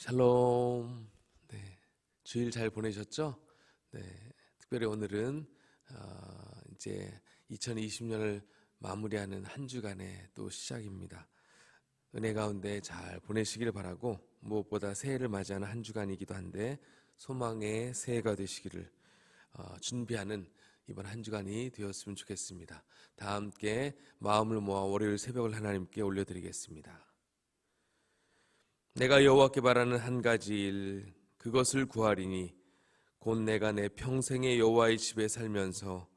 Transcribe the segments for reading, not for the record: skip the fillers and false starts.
샬롬. 네, 주일 잘 보내셨죠? 네, 특별히 오늘은 이제 2020년을 마무리하는 한 주간의 또 시작입니다. 은혜 가운데 잘 보내시기를 바라고, 무엇보다 새해를 맞이하는 한 주간이기도 한데 소망의 새해가 되시기를 준비하는 이번 한 주간이 되었으면 좋겠습니다. 다 함께 마음을 모아 월요일 새벽을 하나님께 올려드리겠습니다. 내가 여호와께 바라는 한 가지 일, 그것을 구하리니 곧 내가 내 평생의 여호와의 집에 살면서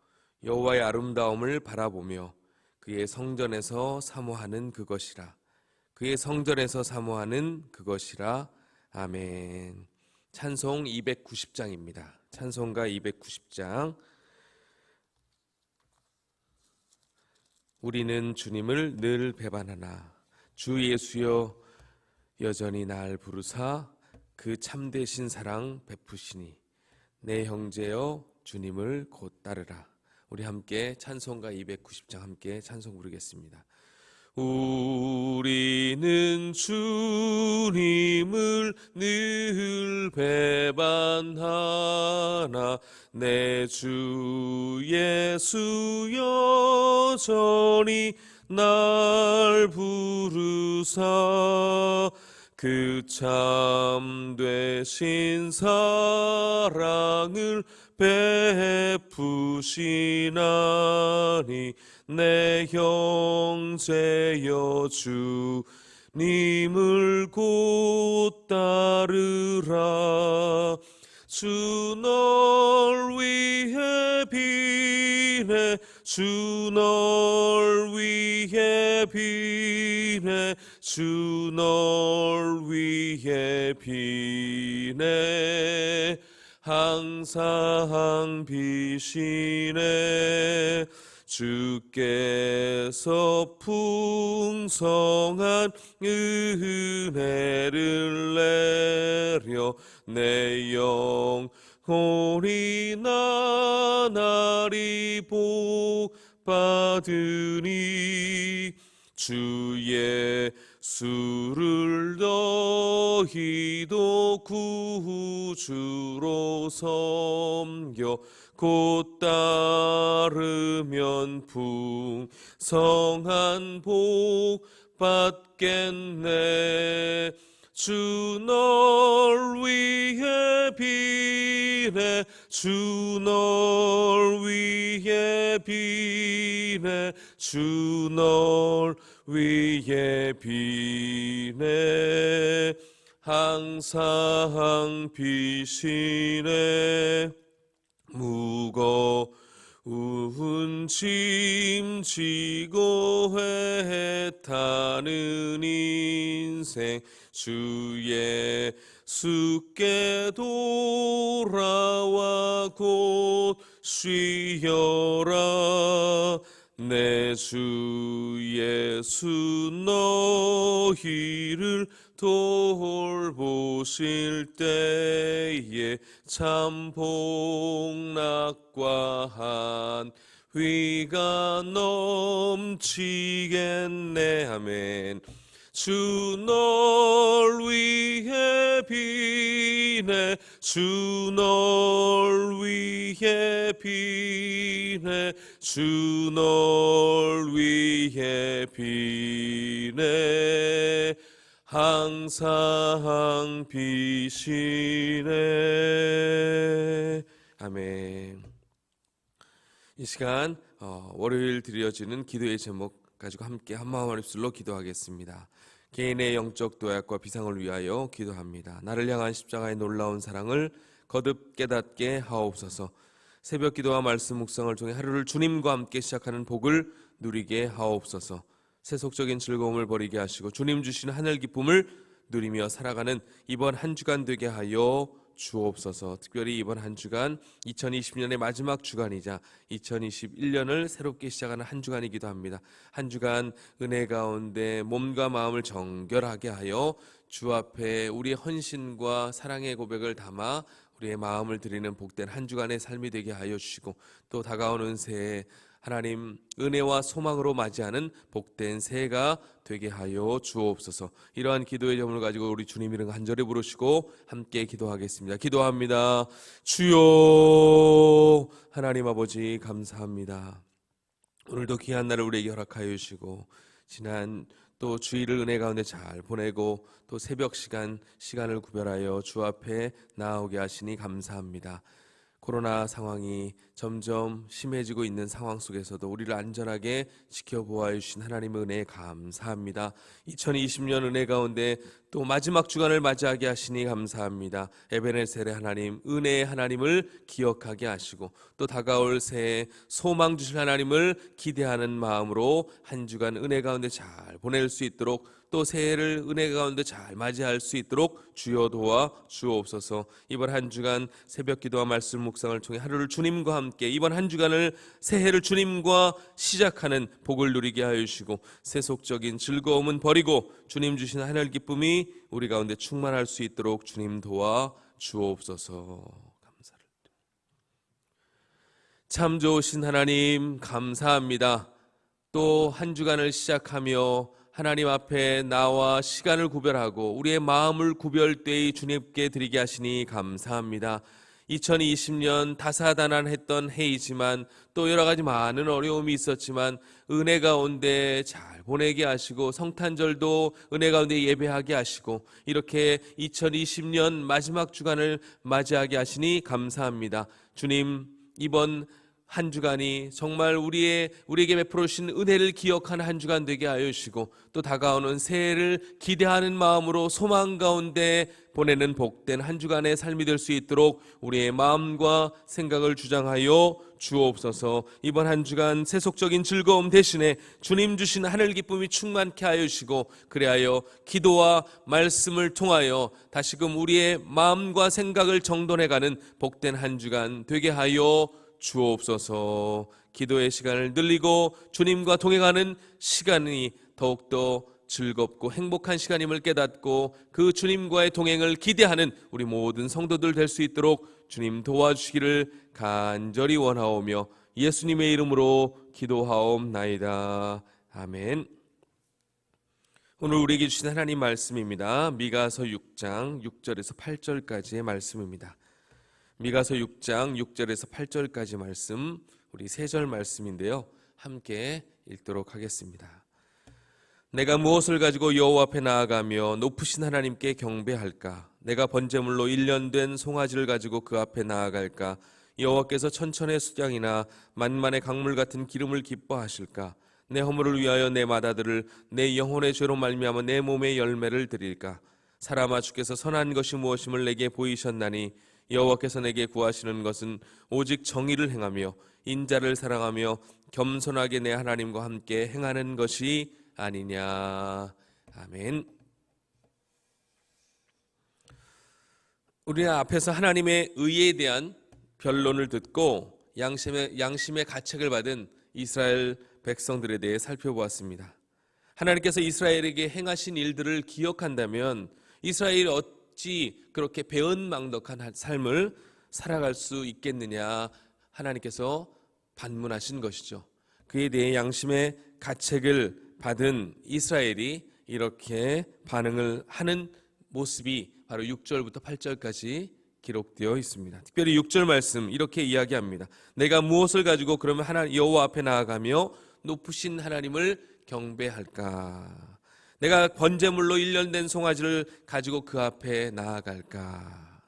여호와의 아름다움을 바라보며 그의 성전에서 사모하는 그것이라. 그의 성전에서 사모하는 그것이라. 아멘. 찬송 290장입니다. 찬송가 290장. 우리는 주님을 늘 배반하나 주 예수여 여전히 날 부르사 그 참되신 사랑 베푸시니 내 형제여 주님을 곧 따르라. 우리 함께 찬송가 290장 함께 찬송 부르겠습니다. 우리는 주님을 늘 배반하나 내 주 예수 여전히 날 부르사 그 참되신 사랑을 베푸시나니 내 형제여 주님을 곧 따르라. 주 널 위해 비네 주 널 위해 비네 주 널 위해 비네 항상 비시네. 주께서 풍성한 은혜를 내려 내 영혼이 나날이 복 받으니 주의 수를 너희도 구주로 섬겨 곧 따르면 풍성한 복 받겠네. 주 널 위해 비네 주 널 위해 비네 주 널 위해 비네 항상 비시네. 무거운 짐 지고 애타는 인생 주 예수께 돌아와 곧 쉬어라. 내 주 예수 너희를 돌보실 때에 참 복락과 한위가 넘치겠네. 아멘. 주 널 위해 비네 주 널 위해 비네 주 널 위해 비네 항상 비시네. 아멘. 이 시간 월요일 드려지는 기도의 제목 가지고 함께 한마음 한입술로 기도하겠습니다. 개인의 영적 도약과 비상을 위하여 기도합니다. 나를 향한 십자가의 놀라운 사랑을 거듭 깨닫게 하옵소서. 새벽 기도와 말씀 묵상을 통해 하루를 주님과 함께 시작하는 복을 누리게 하옵소서. 세속적인 즐거움을 버리게 하시고 주님 주시는 하늘 기쁨을 누리며 살아가는 이번 한 주간 되게 하여 주옵소서. 특별히 이번 한 주간 2020년의 마지막 주간이자 2021년을 새롭게 시작하는 한 주간이기도 합니다. 한 주간 은혜 가운데 몸과 마음을 정결하게 하여 주 앞에 우리의 헌신과 사랑의 고백을 담아 우리의 마음을 드리는 복된 한 주간의 삶이 되게 하여 주시고, 또 다가오는 새해 하나님 은혜와 소망으로 맞이하는 복된 새해가 되게 하여 주옵소서. 이러한 기도의 점을 가지고 우리 주님 이름 간절히 부르시고 함께 기도하겠습니다. 기도합니다. 주여, 하나님 아버지 감사합니다. 오늘도 귀한 날을 우리에게 허락하여 주시고 지난 또 주일을 은혜 가운데 잘 보내고 또 새벽 시간을 구별하여 주 앞에 나아오게 하시니 감사합니다. 코로나 상황이 점점 심해지고 있는 상황 속에서도 우리를 안전하게 지켜보아 주신 하나님의 은혜에 감사합니다. 2020년 은혜 가운데 또 마지막 주간을 맞이하게 하시니 감사합니다. 에베네셀의 하나님, 은혜의 하나님을 기억하게 하시고 또 다가올 새해 소망 주실 하나님을 기대하는 마음으로 한 주간 은혜 가운데 잘 보낼 수 있도록 또 새해를 은혜 가운데 잘 맞이할 수 있도록 주여 도와 주옵소서. 이번 한 주간 새벽 기도와 말씀 묵상을 통해 하루를 주님과 함께 이번 한 주간을 새해를 주님과 시작하는 복을 누리게 하여 주시고 세속적인 즐거움은 버리고 주님 주신 하늘 기쁨이 우리 가운데 충만할 수 있도록 주님 도와 주옵소서. 감사를 참 좋으신 하나님 감사합니다. 또 한 주간을 시작하며 하나님 앞에 나와 시간을 구별하고 우리의 마음을 구별되이 주님께 드리게 하시니 감사합니다. 2020년 다사다난했던 해이지만 또 여러 가지 많은 어려움이 있었지만 은혜 가운데 잘 보내게 하시고 성탄절도 은혜 가운데 예배하게 하시고 이렇게 2020년 마지막 주간을 맞이하게 하시니 감사합니다. 주님, 이번 한 주간이 정말 우리에게 베풀어 주신 은혜를 기억하는 한 주간 되게 하여 주시고 또 다가오는 새해를 기대하는 마음으로 소망 가운데 보내는 복된 한 주간의 삶이 될 수 있도록 우리의 마음과 생각을 주장하여 주옵소서. 이번 한 주간 세속적인 즐거움 대신에 주님 주신 하늘 기쁨이 충만케 하여 주시고 그리하여 기도와 말씀을 통하여 다시금 우리의 마음과 생각을 정돈해가는 복된 한 주간 되게 하여 주옵소서. 기도의 시간을 늘리고 주님과 동행하는 시간이 더욱더 즐겁고 행복한 시간임을 깨닫고 그 주님과의 동행을 기대하는 우리 모든 성도들 될 수 있도록 주님 도와주시기를 간절히 원하오며 예수님의 이름으로 기도하옵나이다. 아멘. 오늘 우리에게 주신 하나님 말씀입니다. 미가서 6장 6절에서 8절까지의 말씀입니다. 미가서 6장 6절에서 8절까지 말씀, 우리 3절 말씀인데요. 함께 읽도록 하겠습니다. 내가 무엇을 가지고 여호와 앞에 나아가며 높으신 하나님께 경배할까? 내가 번제물로 1년 된 송아지를 가지고 그 앞에 나아갈까? 여호와께서 천천의 수장이나 만만의 강물 같은 기름을 기뻐하실까? 내 허물을 위하여 내 맏아들을 내 영혼의 죄로 말미암아 내 몸의 열매를 드릴까? 사람아, 주께서 선한 것이 무엇임을 내게 보이셨나니 여호와께서 내게 구하시는 것은 오직 정의를 행하며 인자를 사랑하며 겸손하게 내 하나님과 함께 행하는 것이 아니냐. 아멘. 우리 앞에서 하나님의 의에 대한 변론을 듣고 양심의 가책을 받은 이스라엘 백성들에 대해 살펴보았습니다. 하나님께서 이스라엘에게 행하신 일들을 기억한다면 이스라엘이 어찌 그렇게 배은망덕한 삶을 살아갈 수 있겠느냐, 하나님께서 반문하신 것이죠. 그에 대해 양심의 가책을 받은 이스라엘이 이렇게 반응을 하는 모습이 바로 6절부터 8절까지 기록되어 있습니다. 특별히 6절 말씀 이렇게 이야기합니다. 내가 무엇을 가지고 그러면 여호와 앞에 나아가며 높으신 하나님을 경배할까? 내가 번제물로 1년 된 송아지를 가지고 그 앞에 나아갈까?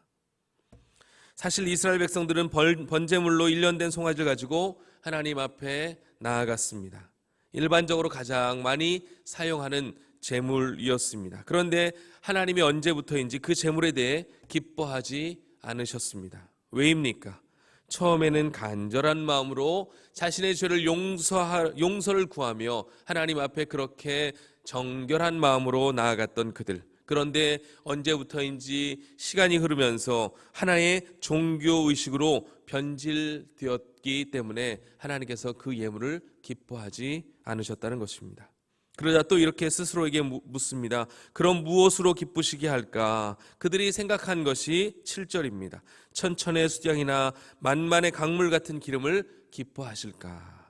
사실 이스라엘 백성들은 번제물로 1년 된 송아지를 가지고 하나님 앞에 나아갔습니다. 일반적으로 가장 많이 사용하는 제물이었습니다. 그런데 하나님이 언제부터인지 그 제물에 대해 기뻐하지 않으셨습니다. 왜입니까? 처음에는 간절한 마음으로 자신의 죄를 용서를 구하며 하나님 앞에 그렇게 정결한 마음으로 나아갔던 그들. 그런데 언제부터인지 시간이 흐르면서 하나의 종교의식으로 변질되었기 때문에 하나님께서 그 예물을 기뻐하지 않으셨다는 것입니다. 그러자 또 이렇게 스스로에게 묻습니다. 그럼 무엇으로 기쁘시게 할까? 그들이 생각한 것이 7절입니다. 천천의 수량이나 만만의 강물 같은 기름을 기뻐하실까?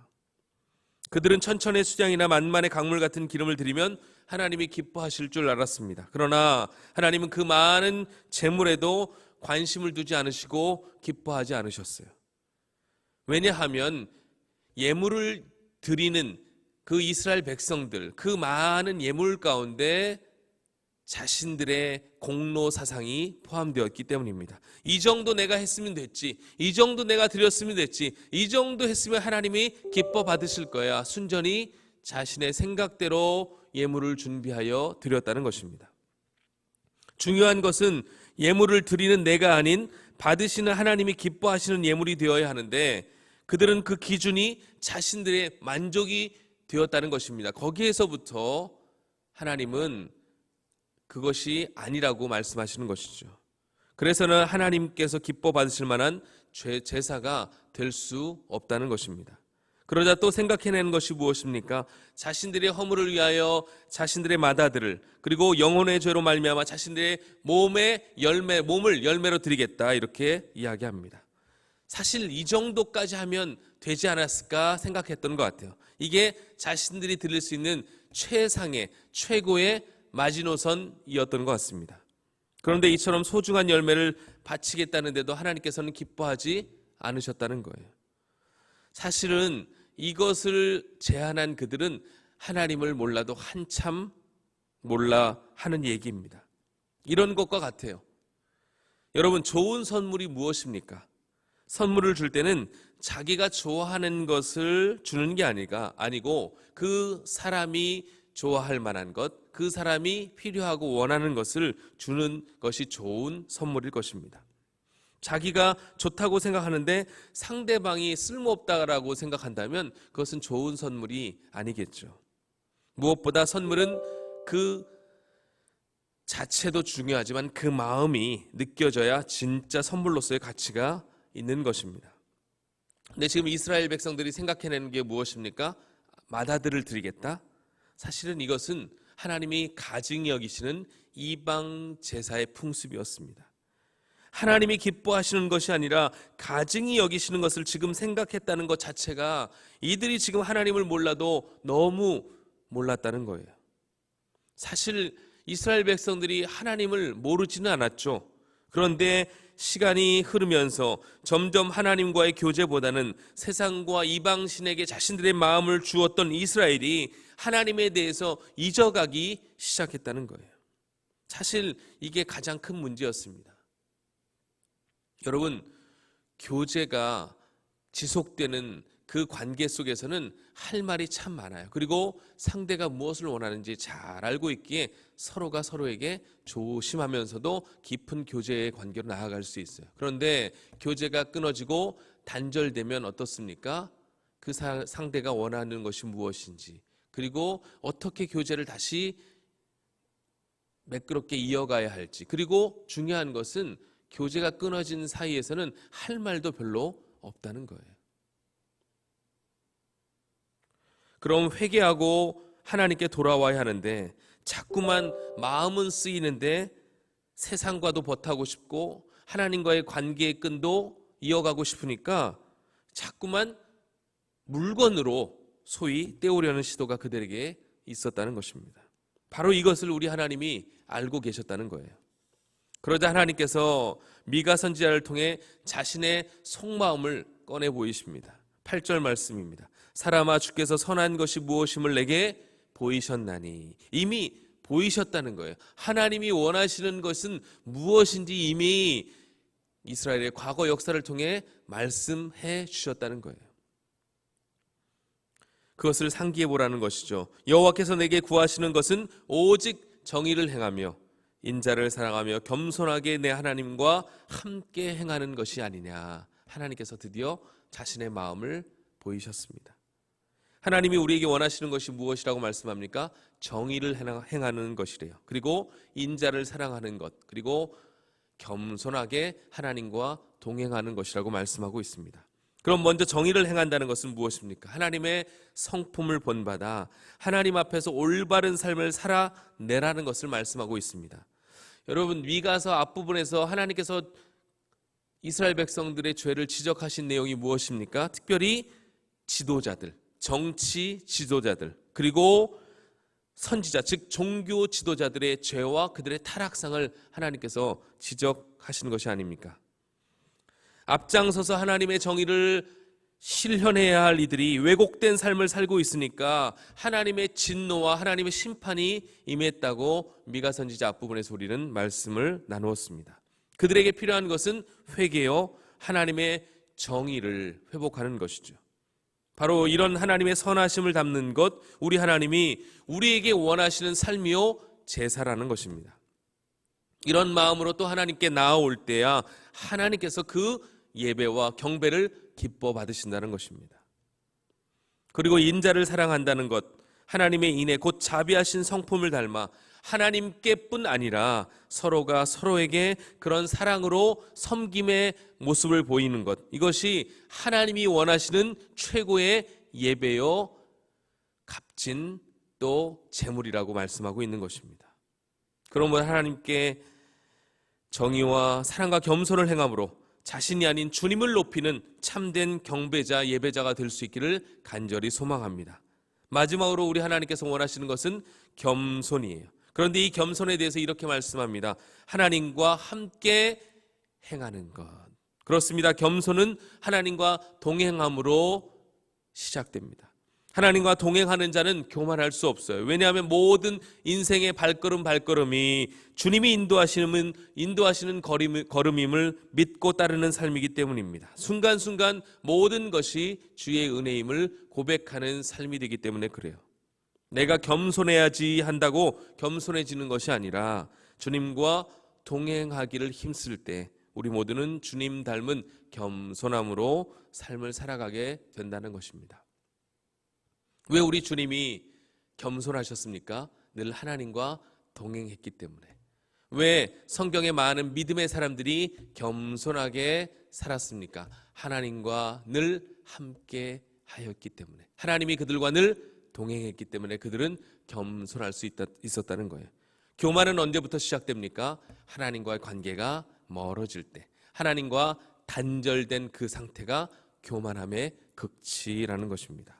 그들은 천천의 수장이나 만만의 강물 같은 기름을 드리면 하나님이 기뻐하실 줄 알았습니다. 그러나 하나님은 그 많은 재물에도 관심을 두지 않으시고 기뻐하지 않으셨어요. 왜냐하면 예물을 드리는 그 이스라엘 백성들, 그 많은 예물 가운데 자신들의 공로 사상이 포함되었기 때문입니다. 이 정도 내가 했으면 됐지, 이 정도 내가 드렸으면 됐지, 이 정도 했으면 하나님이 기뻐 받으실 거야. 순전히 자신의 생각대로 예물을 준비하여 드렸다는 것입니다. 중요한 것은 예물을 드리는 내가 아닌 받으시는 하나님이 기뻐하시는 예물이 되어야 하는데, 그들은 그 기준이 자신들의 만족이 되었다는 것입니다. 거기에서부터 하나님은 그것이 아니라고 말씀하시는 것이죠. 그래서는 하나님께서 기뻐 받으실 만한 제사가 될 수 없다는 것입니다. 그러자 또 생각해내는 것이 무엇입니까? 자신들의 허물을 위하여 자신들의 마다들을, 그리고 영혼의 죄로 말미암아 자신들의 몸을 열매로 드리겠다, 이렇게 이야기합니다. 사실 이 정도까지 하면 되지 않았을까 생각했던 것 같아요. 이게 자신들이 드릴 수 있는 최고의 마지노선이었던 것 같습니다. 그런데 이처럼 소중한 열매를 바치겠다는데도 하나님께서는 기뻐하지 않으셨다는 거예요. 사실은 이것을 제안한 그들은 하나님을 몰라도 한참 몰라 하는 얘기입니다. 이런 것과 같아요. 여러분, 좋은 선물이 무엇입니까? 선물을 줄 때는 자기가 좋아하는 것을 주는 게 아니고 그 사람이 좋아할 만한 것, 그 사람이 필요하고 원하는 것을 주는 것이 좋은 선물일 것입니다. 자기가 좋다고 생각하는데 상대방이 쓸모없다라고 생각한다면 그것은 좋은 선물이 아니겠죠. 무엇보다 선물은 그 자체도 중요하지만 그 마음이 느껴져야 진짜 선물로서의 가치가 있는 것입니다. 근데 지금 이스라엘 백성들이 생각해내는 게 무엇입니까? 마다들을 드리겠다? 사실은 이것은 하나님이 가증히 여기시는 이방 제사의 풍습이었습니다. 하나님이 기뻐하시는 것이 아니라 가증히 여기시는 것을 지금 생각했다는 것 자체가 이들이 지금 하나님을 몰라도 너무 몰랐다는 거예요. 사실 이스라엘 백성들이 하나님을 모르지는 않았죠. 그런데 시간이 흐르면서 점점 하나님과의 교제보다는 세상과 이방신에게 자신들의 마음을 주었던 이스라엘이 하나님에 대해서 잊어가기 시작했다는 거예요. 사실 이게 가장 큰 문제였습니다. 여러분, 교제가 지속되는 그 관계 속에서는 할 말이 참 많아요. 그리고 상대가 무엇을 원하는지 잘 알고 있기에 서로가 서로에게 조심하면서도 깊은 교제의 관계로 나아갈 수 있어요. 그런데 교제가 끊어지고 단절되면 어떻습니까? 그 상대가 원하는 것이 무엇인지, 그리고 어떻게 교제를 다시 매끄럽게 이어가야 할지, 그리고 중요한 것은 교제가 끊어진 사이에서는 할 말도 별로 없다는 거예요. 그럼 회개하고 하나님께 돌아와야 하는데 자꾸만 마음은 쓰이는데 세상과도 버타고 싶고 하나님과의 관계의 끈도 이어가고 싶으니까 자꾸만 물건으로 소위 떼우려는 시도가 그들에게 있었다는 것입니다. 바로 이것을 우리 하나님이 알고 계셨다는 거예요. 그러자 하나님께서 미가 선지자를 통해 자신의 속마음을 꺼내 보이십니다. 8절 말씀입니다. 사람아, 주께서 선한 것이 무엇임을 내게 보이셨나니. 이미 보이셨다는 거예요. 하나님이 원하시는 것은 무엇인지 이미 이스라엘의 과거 역사를 통해 말씀해 주셨다는 거예요. 그것을 상기해 보라는 것이죠. 여호와께서 내게 구하시는 것은 오직 정의를 행하며 인자를 사랑하며 겸손하게 내 하나님과 함께 행하는 것이 아니냐. 하나님께서 드디어 자신의 마음을 보이셨습니다. 하나님이 우리에게 원하시는 것이 무엇이라고 말씀합니까? 정의를 행하는 것이래요. 그리고 인자를 사랑하는 것, 그리고 겸손하게 하나님과 동행하는 것이라고 말씀하고 있습니다. 그럼 먼저 정의를 행한다는 것은 무엇입니까? 하나님의 성품을 본받아 하나님 앞에서 올바른 삶을 살아내라는 것을 말씀하고 있습니다. 여러분, 미가서 앞부분에서 하나님께서 이스라엘 백성들의 죄를 지적하신 내용이 무엇입니까? 특별히 지도자들, 정치 지도자들 그리고 선지자 즉 종교 지도자들의 죄와 그들의 타락상을 하나님께서 지적하시는 것이 아닙니까? 앞장서서 하나님의 정의를 실현해야 할 이들이 왜곡된 삶을 살고 있으니까 하나님의 진노와 하나님의 심판이 임했다고 미가 선지자 앞부분에서 우리는 말씀을 나누었습니다. 그들에게 필요한 것은 회개요 하나님의 정의를 회복하는 것이죠. 바로 이런 하나님의 선하심을 담는 것, 우리 하나님이 우리에게 원하시는 삶이요 제사라는 것입니다. 이런 마음으로 또 하나님께 나아올 때야 하나님께서 그 예배와 경배를 기뻐 받으신다는 것입니다. 그리고 인자를 사랑한다는 것, 하나님의 인애 곧 자비하신 성품을 닮아 하나님께뿐 아니라 서로가 서로에게 그런 사랑으로 섬김의 모습을 보이는 것, 이것이 하나님이 원하시는 최고의 예배요 값진 또 재물이라고 말씀하고 있는 것입니다. 그러므로 하나님께 정의와 사랑과 겸손을 행함으로 자신이 아닌 주님을 높이는 참된 경배자, 예배자가 될 수 있기를 간절히 소망합니다. 마지막으로 우리 하나님께서 원하시는 것은 겸손이에요. 그런데 이 겸손에 대해서 이렇게 말씀합니다. 하나님과 함께 행하는 것. 그렇습니다. 겸손은 하나님과 동행함으로 시작됩니다. 하나님과 동행하는 자는 교만할 수 없어요. 왜냐하면 모든 인생의 발걸음이 주님이 인도하시는 걸음임을 믿고 따르는 삶이기 때문입니다. 순간순간 모든 것이 주의 은혜임을 고백하는 삶이 되기 때문에 그래요. 내가 겸손해야지 한다고 겸손해지는 것이 아니라 주님과 동행하기를 힘쓸 때 우리 모두는 주님 닮은 겸손함으로 삶을 살아가게 된다는 것입니다. 왜 우리 주님이 겸손하셨습니까? 늘 하나님과 동행했기 때문에. 왜 성경에 많은 믿음의 사람들이 겸손하게 살았습니까? 하나님과 늘 함께 하였기 때문에. 하나님이 그들과 늘 동행했기 때문에 그들은 겸손할 수 있었다는 거예요. 교만은 언제부터 시작됩니까? 하나님과의 관계가 멀어질 때, 하나님과 단절된 그 상태가 교만함의 극치라는 것입니다.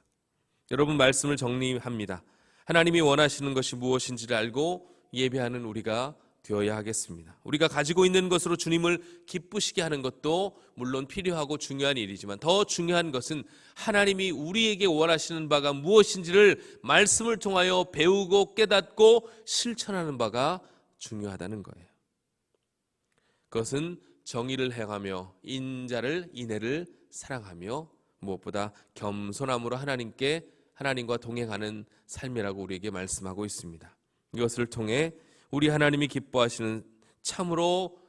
여러분, 말씀을 정리합니다. 하나님이 원하시는 것이 무엇인지를 알고 예배하는 우리가 되어야 하겠습니다. 우리가 가지고 있는 것으로 주님을 기쁘시게 하는 것도 물론 필요하고 중요한 일이지만 더 중요한 것은 하나님이 우리에게 원하시는 바가 무엇인지를 말씀을 통하여 배우고 깨닫고 실천하는 바가 중요하다는 거예요. 그것은 정의를 행하며 인애를 사랑하며 무엇보다 겸손함으로 하나님과 동행하는 삶이라고 우리에게 말씀하고 있습니다. 이것을 통해 우리 하나님이 기뻐하시는 참으로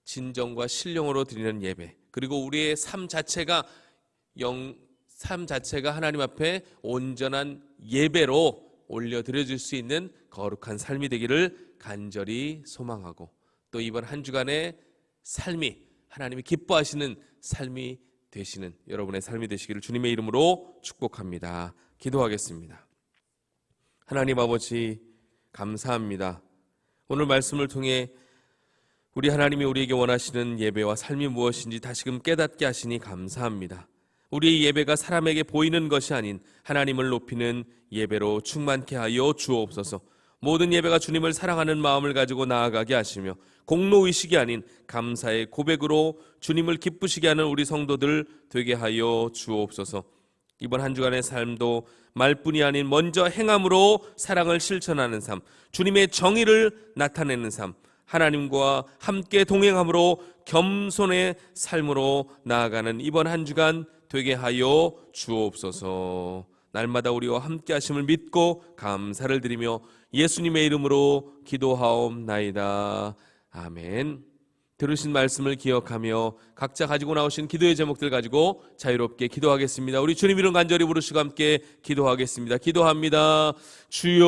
진정과 신령으로 드리는 예배, 그리고 우리의 삶 자체가 하나님 앞에 온전한 예배로 올려드려질 수 있는 거룩한 삶이 되기를 간절히 소망하고, 또 이번 한 주간의 삶이 하나님이 기뻐하시는 삶이 되시는 여러분의 삶이 되시기를 주님의 이름으로 축복합니다. 기도하겠습니다. 하나님 아버지, 감사합니다. 오늘 말씀을 통해 우리 하나님이 우리에게 원하시는 예배와 삶이 무엇인지 다시금 깨닫게 하시니 감사합니다. 우리의 예배가 사람에게 보이는 것이 아닌 하나님을 높이는 예배로 충만케 하여 주옵소서. 모든 예배가 주님을 사랑하는 마음을 가지고 나아가게 하시며 공로의식이 아닌 감사의 고백으로 주님을 기쁘시게 하는 우리 성도들 되게 하여 주옵소서. 이번 한 주간의 삶도 말뿐이 아닌 먼저 행함으로 사랑을 실천하는 삶, 주님의 정의를 나타내는 삶, 하나님과 함께 동행함으로 겸손의 삶으로 나아가는 이번 한 주간 되게 하여 주옵소서. 날마다 우리와 함께 하심을 믿고 감사를 드리며 예수님의 이름으로 기도하옵나이다. 아멘. 들으신 말씀을 기억하며 각자 가지고 나오신 기도의 제목들 가지고 자유롭게 기도하겠습니다. 우리 주님 이름 간절히 부르시고 함께 기도하겠습니다. 기도합니다. 주여.